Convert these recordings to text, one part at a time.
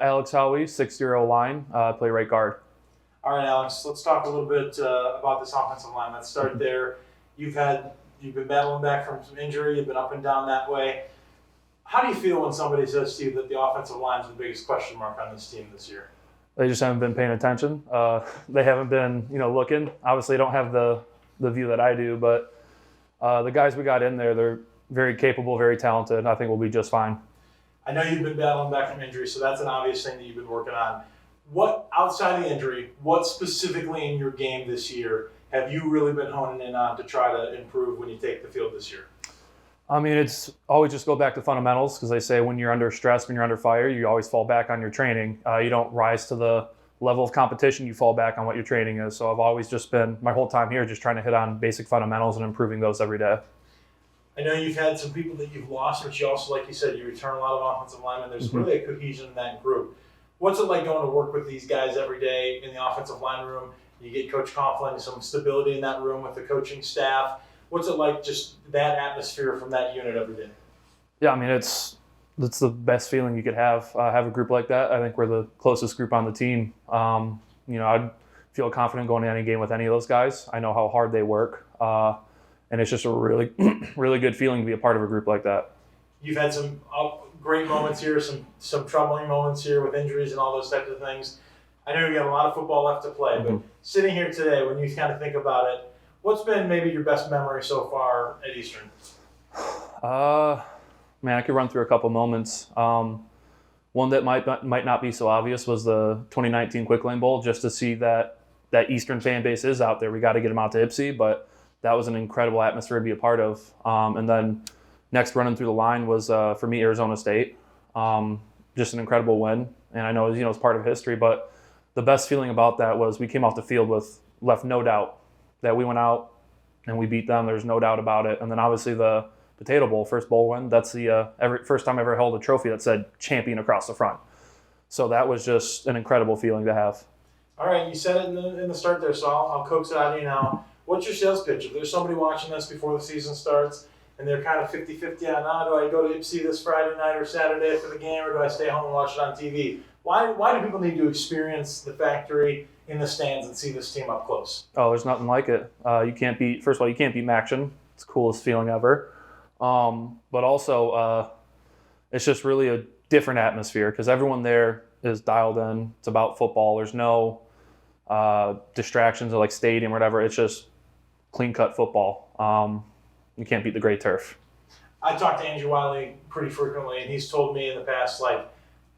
Alex Howie, 6-0 line, play right guard. All right, Alex, let's talk a little bit about this offensive line. Let's start there. You've been battling back from some injury. You've been up and down that way. How do you feel when somebody says to you that the offensive line is the biggest question mark on this team this year? They just haven't been paying attention. They haven't been, looking. Obviously, they don't have the view that I do, but the guys we got in there, they're very capable, very talented. I think we'll be just fine. I know you've been battling back from injury, so that's an obvious thing that you've been working on. What, outside of the injury, what specifically in your game this year have you really been honing in on to try to improve when you take the field this year? I mean, it's always just go back to fundamentals, because they say when you're under stress, when you're under fire, you always fall back on your training. You don't rise to the level of competition, you fall back on what your training is. So I've always just been, my whole time here, just trying to hit on basic fundamentals and improving those every day. I know you've had some people that you've lost, but you also, like you said, you return a lot of offensive linemen. There's really a cohesion in that group. What's it like going to work with these guys every day in the offensive line room? You get Coach Coughlin, some stability in that room with the coaching staff. What's it like, just that atmosphere from that unit every day? Yeah, I mean, it's the best feeling you could have a group like that. I think we're the closest group on the team. I'd feel confident going to any game with any of those guys. I know how hard they work. And it's just a really, really good feeling to be a part of a group like that. You've had some great moments here, some troubling moments here with injuries and all those types of things. I know you got a lot of football left to play, but sitting here today, when you kind of think about it, what's been maybe your best memory so far at Eastern? Man, I could run through a couple moments. One that might not be so obvious was the 2019 Quick Lane Bowl, just to see that Eastern fan base is out there. We got to get them out to Ypsi, but that was an incredible atmosphere to be a part of. And then next running through the line was, for me, Arizona State. Just an incredible win. And I know, it's part of history, but the best feeling about that was we came off the field with left no doubt that we went out and we beat them. There's no doubt about it. And then obviously the Potato Bowl, first bowl win, that's the first time I ever held a trophy that said champion across the front. So that was just an incredible feeling to have. All right, you said it in the start there, so I'll coax it out of you now. What's your sales pitch? If there's somebody watching this before the season starts and they're kind of 50-50 on, do I go to Ypsi this Friday night or Saturday for the game, or do I stay home and watch it on TV? Why do people need to experience the factory in the stands and see this team up close? Oh, there's nothing like it. You can't beat Maction. It's the coolest feeling ever. But also, it's just really a different atmosphere because everyone there is dialed in. It's about football. There's no distractions or like stadium or whatever. It's just clean-cut football. You can't beat the gray turf. I talk to Andrew Wiley pretty frequently, and he's told me in the past,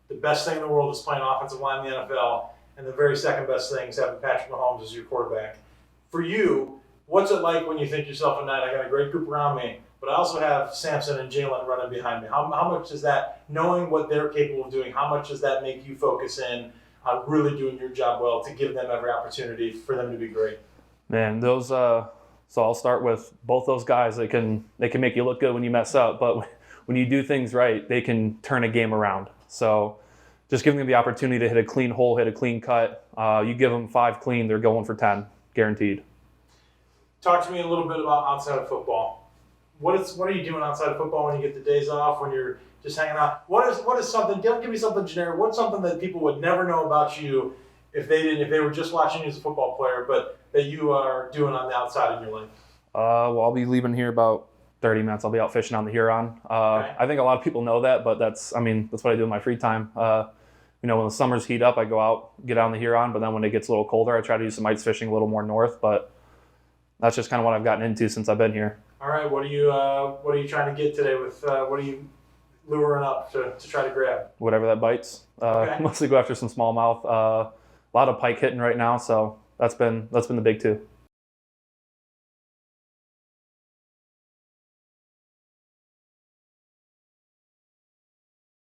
the best thing in the world is playing offensive line in the NFL, and the very second best thing is having Patrick Mahomes as your quarterback. For you, what's it like when you think to yourself at night, I got a great group around me, but I also have Samson and Jalen running behind me? How much does that, knowing what they're capable of doing, how much does that make you focus in on really doing your job well to give them every opportunity for them to be great? Man, those so I'll start with both those guys. They can make you look good when you mess up, but when you do things right, they can turn a game around. So just giving them the opportunity to hit a clean hole, hit a clean cut. You give them 5 clean, they're going for 10, guaranteed. Talk to me a little bit about outside of football. What are you doing outside of football when you get the days off, when you're just hanging out? What is something, don't give me something generic, what's something that people would never know about you if they were just watching you as a football player, but that you are doing on the outside in your life? Well, I'll be leaving here about 30 minutes. I'll be out fishing on the Huron. Okay. I think a lot of people know that, but that's what I do in my free time. When the summers heat up, I go out, get out on the Huron, but then when it gets a little colder, I try to do some ice fishing a little more north, but that's just kind of what I've gotten into since I've been here. All right, what are you trying to get today with, what are you luring up to try to grab? Whatever that bites. Okay. Mostly go after some smallmouth. A lot of pike hitting right now, so that's been the big two.